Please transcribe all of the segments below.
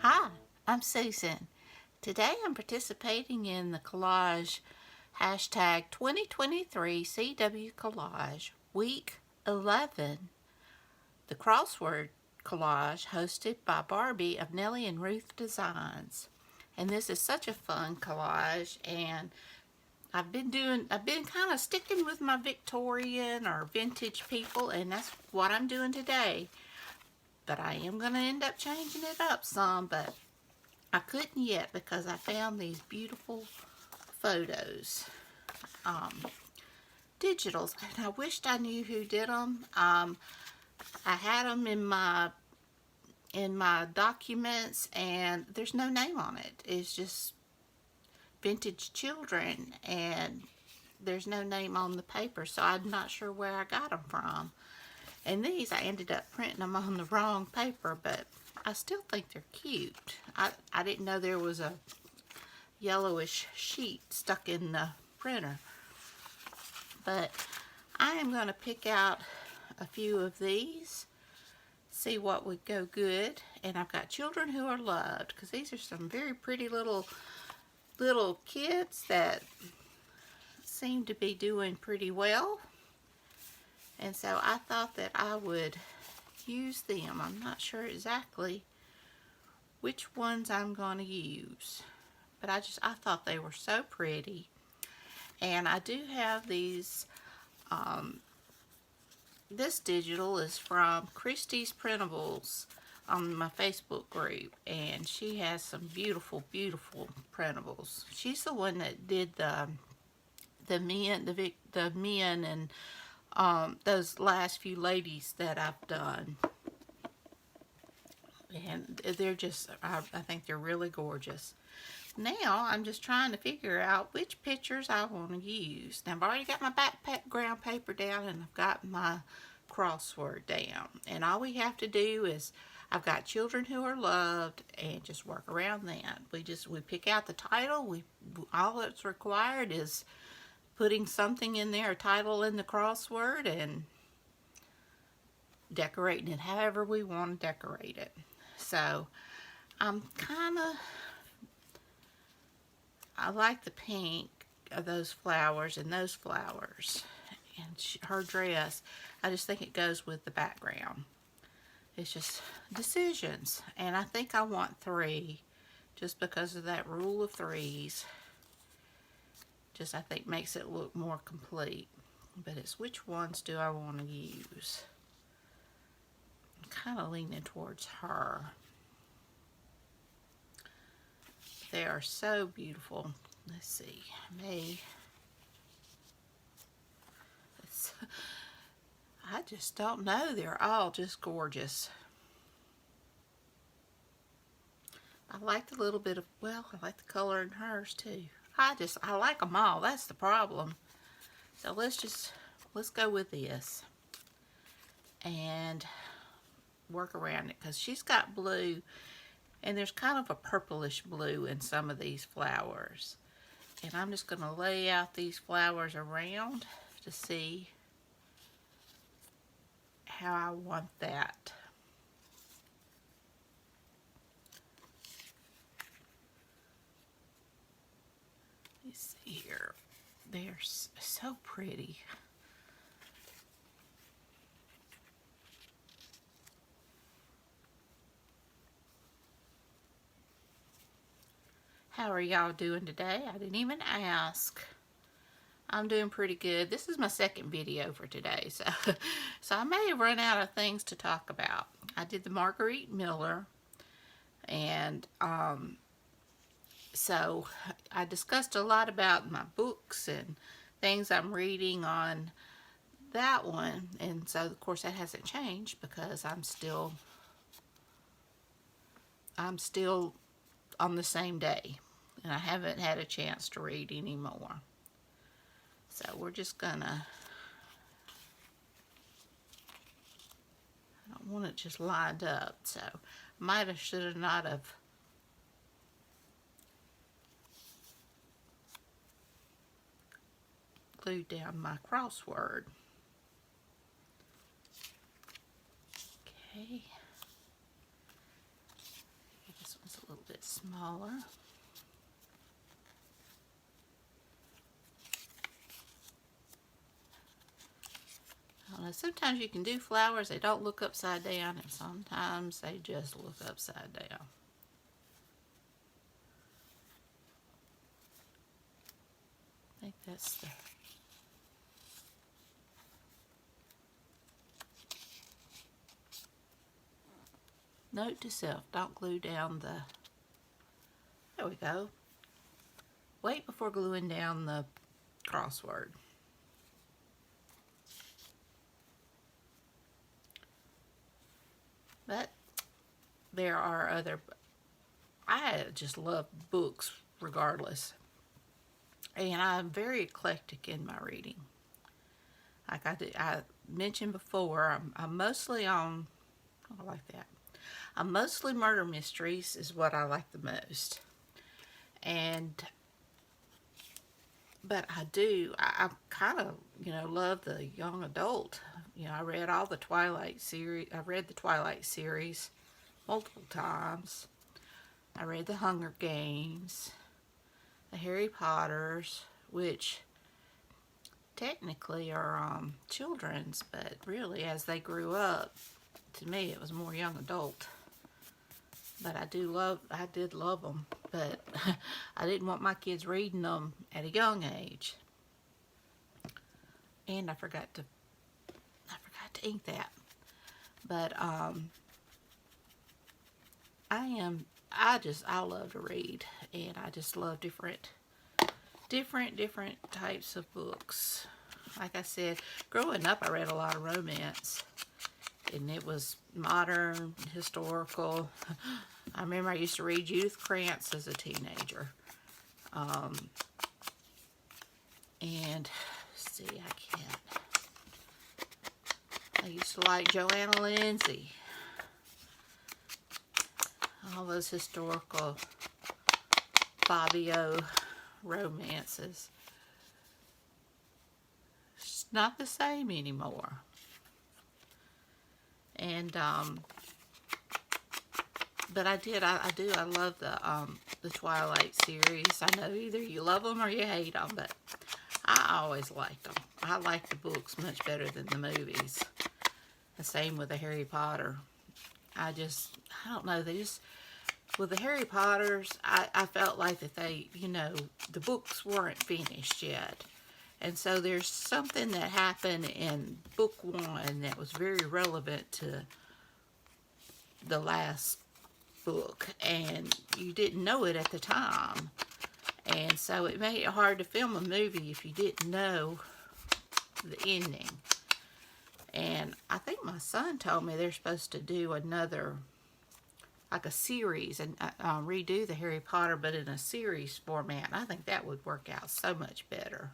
Hi, I'm Susan. Today I'm participating in the Collage hashtag 2023 CW Collage Week 11, the Crossword Collage hosted by Barbie of Nellie and Ruth Designs. And this is such a fun collage, and I've been kind of sticking with my Victorian or vintage people, and that's what I'm doing today. But I am going to end up changing it up some, but I couldn't yet because I found these beautiful photos, digitals, and I wished I knew who did them. I had them in my documents, and there's no name on it. It's just vintage children, and there's no name on the paper, so I'm not sure where I got them from. And these, I ended up printing them on the wrong paper, but I still think they're cute. I didn't know there was a yellowish sheet stuck in the printer. But I am going to pick out a few of these, see what would go good. And I've got Children Who Are Loved, because these are some very pretty little kids that seem to be doing pretty well. And so I thought that I would use them. I'm not sure exactly which ones I'm going to use, but I thought they were so pretty. And I do have these, this digital is from Christie's Printables on my Facebook group, and she has some beautiful printables. She's the one that did the men and those last few ladies that I've done, and they're just, I think they're really gorgeous. Now I'm just trying to figure out which pictures I want to use. Now I've already got my background paper down, and I've got my crossword down, and all we have to do is, I've got Children Who Are Loved, and just work around that. We pick out the title. All that's required is putting something in there, a title in the crossword, and decorating it however we want to decorate it. So I like the pink of those flowers and those flowers, and her dress, I just think it goes with the background. It's just decisions, and I think I want 3 just because of that rule of 3s. Just, I think, makes it look more complete. But it's which ones do I want to use? I'm kind of leaning towards her. They are so beautiful. Let's see. I just don't know. They're all just gorgeous. I like the little bit of, well, I like the color in hers too. I like them all. That's the problem. So let's go with this and work around it, because she's got blue, and there's kind of a purplish blue in some of these flowers. And I'm just going to lay out these flowers around to see how I want that. Let's see here. They're so pretty. How are y'all doing today? I didn't even ask. I'm doing pretty good. This is my second video for today, so I may have run out of things to talk about. I did the Marguerite Miller, and so I discussed a lot about my books and things I'm reading on that one, and so of course that hasn't changed because I'm still on the same day, and I haven't had a chance to read anymore. So we're just gonna, I don't want it just lined up, so should have not have glued down my crossword. Okay. This one's a smaller. I don't know, sometimes you can do flowers, they don't look upside down, and sometimes they just look upside down. I think that's the... Note to self, don't glue down the... There we go. Wait before gluing down the crossword. But there are other... I just love books regardless. And I'm very eclectic in my reading. Like I mentioned before, I'm mostly on... I like that. I'm mostly murder mysteries is what I like the most. But I kind of, love the young adult. I read all the Twilight series. I read the Twilight series multiple times. I read the Hunger Games, the Harry Potters, which technically are children's, but really as they grew up, to me it was more young adult. But I did love them, but I didn't want my kids reading them at a young age. And I forgot to ink that. But I love to read, and I just love different types of books. Like I said, growing up I read a lot of romance. And it was modern, historical. I remember I used to read Judith Krantz as a teenager. And, let's see, I used to like Joanna Lindsay. All those historical Fabio romances. It's not the same anymore. And but I love the Twilight series. I know either you love them or you hate them, but I always liked them. I like the books much better than the movies. The same with the Harry Potter. I don't know, with the Harry Potters, I felt like that they, the books weren't finished yet. And so there's something that happened in book 1 that was very relevant to the last book, and you didn't know it at the time. And so it made it hard to film a movie if you didn't know the ending. And I think my son told me they're supposed to do another, like a series, and redo the Harry Potter, but in a series format. I think that would work out so much better.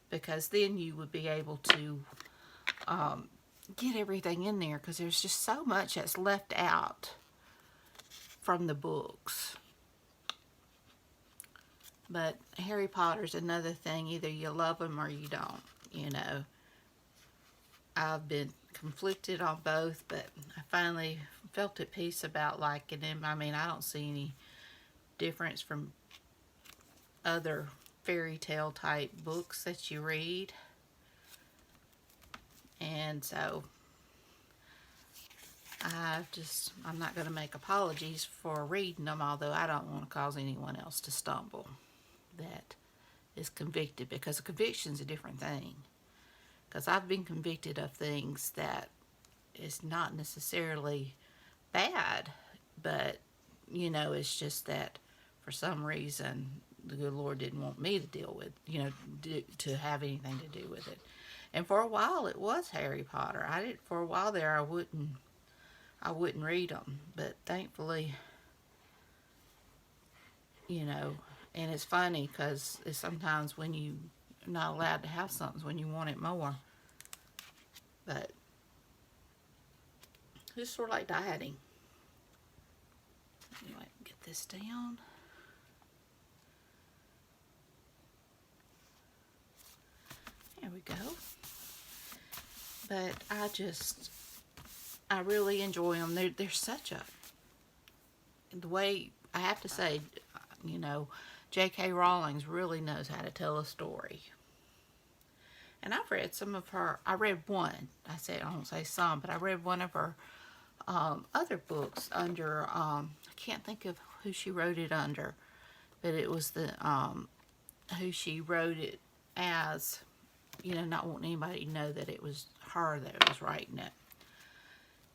Because then you would be able to get everything in there, because there's just so much that's left out from the books. But Harry Potter's another thing. Either you love them or you don't, I've been conflicted on both, but I finally felt at peace about liking them. I mean, I don't see any difference from other fairy tale type books that you read. And so I'm not going to make apologies for reading them, although I don't want to cause anyone else to stumble that is convicted, because a conviction's a different thing. Because I've been convicted of things that is not necessarily bad, but it's just that for some reason the good Lord didn't want me to deal with, to have anything to do with it. And for a while it was Harry Potter. For a while there I wouldn't read them, but thankfully, and it's funny because it's sometimes when you're not allowed to have something when you want it more. But it's sort of like dieting. Anyway, get this down. There we go. But I really enjoy them. They're such the way I have to say, you know, J.K. Rowling really knows how to tell a story. And I've read some of her, I read one, I won't say some, but I read one of her other books under, I can't think of who she wrote it under, but it was the, who she wrote it as, you know, not wanting anybody to know that it was her that was writing it.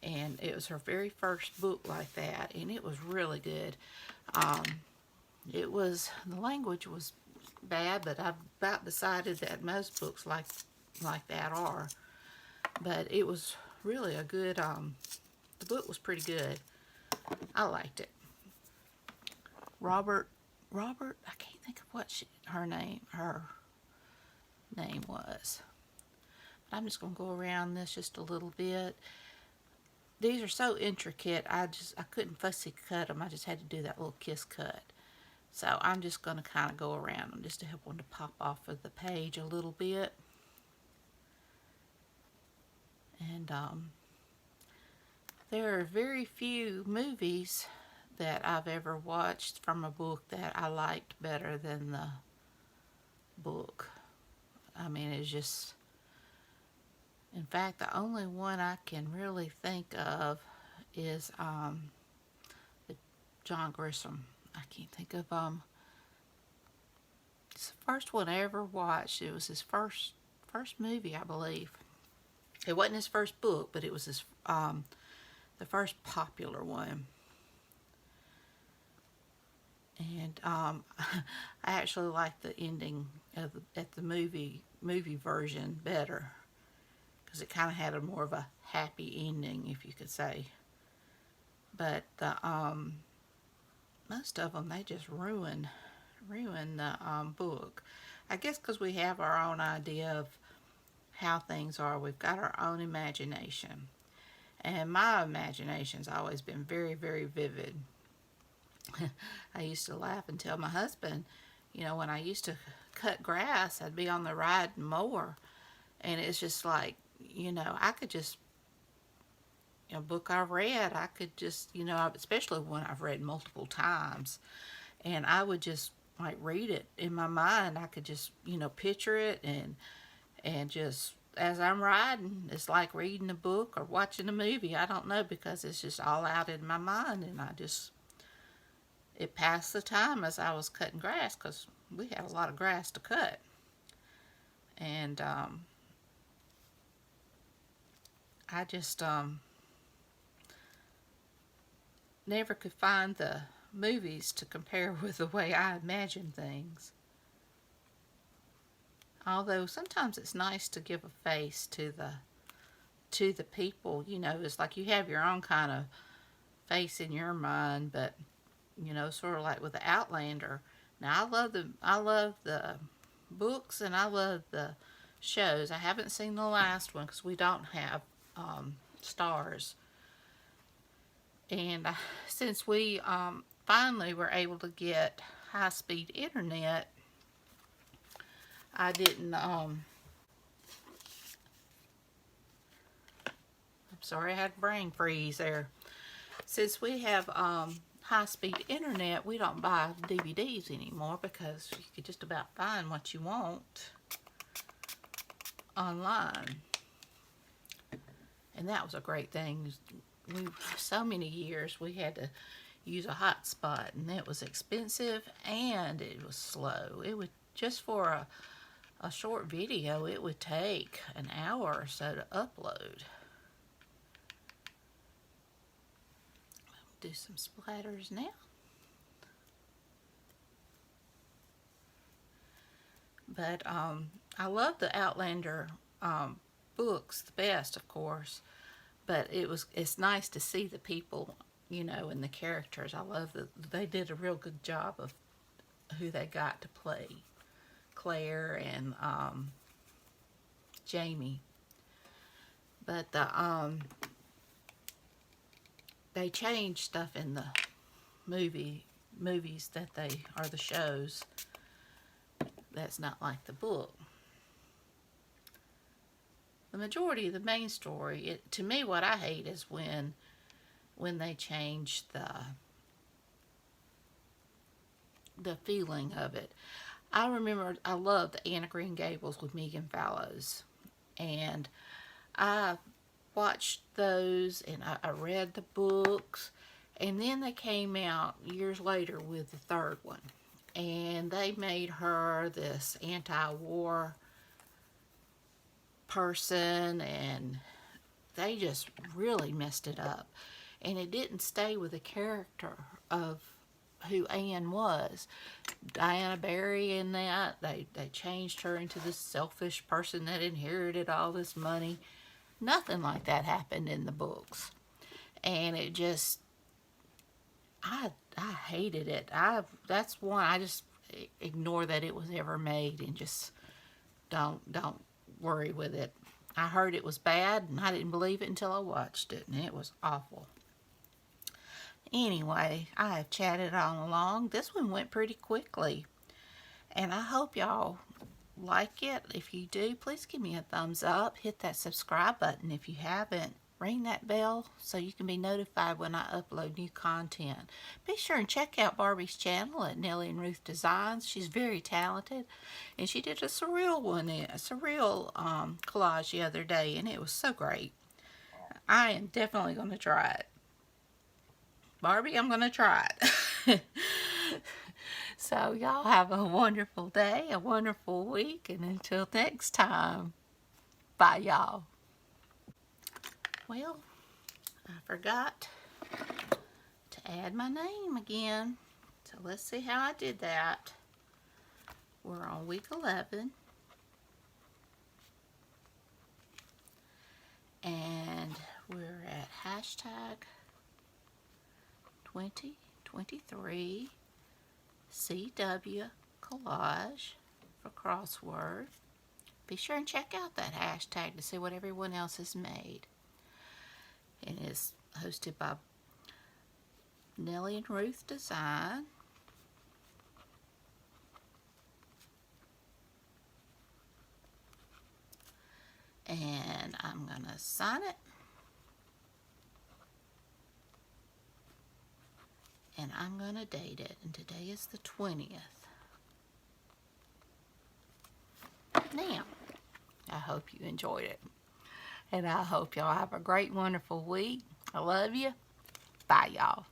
And it was her very first book like that, and it was really good. The language was bad, but I've about decided that most books like that are. But it was really a good, the book was pretty good. I liked it. Robert, I can't think of what her name was. But I'm just going to go around this just a little bit. These are so intricate, I couldn't fussy cut them. I just had to do that little kiss cut. So I'm just going to kind of go around them just to help one to pop off of the page a little bit. And there are very few movies that I've ever watched from a book that I liked better than the book. I mean, it's just... In fact, the only one I can really think of is John Grisham. I can't think of it's the first one I ever watched. It was his first movie, I believe. It wasn't his first book, but it was his the first popular one. And I actually liked the ending of the movie version better, because it kind of had a more of a happy ending, if you could say. But the most of them, they just ruin the book. I guess because we have our own idea of how things are. We've got our own imagination, and my imagination's always been very, very vivid. I used to laugh and tell my husband, you know, when I used to cut grass, I'd be on the ride and mower, and it's just like, you know, I could just, a book I've read, I could just, you know, especially one I've read multiple times, and I would just like read it in my mind. I could just, you know, picture it, and just as I'm riding, it's like reading a book or watching a movie. I don't know, because it's just all out in my mind, and it passed the time as I was cutting grass, because we had a lot of grass to cut. And I just never could find the movies to compare with the way I imagine things. Although sometimes it's nice to give a face to the people. You know, it's like you have your own kind of face in your mind, but you know, sort of like with the Outlander. Now I love the books, and I love the shows. I haven't seen the last one because we don't have stars. And since we finally were able to get high-speed internet, I didn't, I'm sorry, I had a brain freeze there. Since we have high-speed internet, we don't buy DVDs anymore, because you can just about find what you want online. And that was a great thing. So many years we had to use a hotspot, and it was expensive and it was slow. It would, just for a short video, it would take an hour or so to upload. Do some splatters now. But I love the Outlander books the best, of course. But it's nice to see the people, you know, and the characters. I love that they did a real good job of who they got to play Claire and Jamie. But they changed stuff in the movies that they are the shows. That's not like the book. The majority of the main story, to me, what I hate is when they change the feeling of it. I remember I loved Anne of Green Gables with Megan Fallows, and I watched those and I read the books, and then they came out years later with the third one, and they made her this anti-war person, and they just really messed it up, and it didn't stay with the character of who Anne was. Diana Barry in that, they changed her into this selfish person that inherited all this money. Nothing like that happened in the books, and it just, I hated it. That's one I just ignore that it was ever made, and just don't worry with it. I heard it was bad, and I didn't believe it until I watched it, and it was awful. Anyway, I have chatted on along. This one went pretty quickly, and I hope y'all like it. If you do, please give me a thumbs up. Hit that subscribe button if you haven't. Ring that bell so you can be notified when I upload new content. Be sure and check out Barbie's channel at Nellie and Ruth Designs. She's very talented, and she did a surreal collage the other day, and it was so great. I am definitely going to try it. Barbie, I'm going to try it. So y'all have a wonderful day, a wonderful week, and until next time, bye y'all. Well, I forgot to add my name again. So let's see how I did that. We're on week 11. And we're at hashtag 2023 CW Collage for Crossword. Be sure and check out that hashtag to see what everyone else has made. And it's hosted by Nellie and Ruth Design. And I'm going to sign it. And I'm going to date it. And today is the 20th. Now, I hope you enjoyed it. And I hope y'all have a great, wonderful week. I love you. Bye, y'all.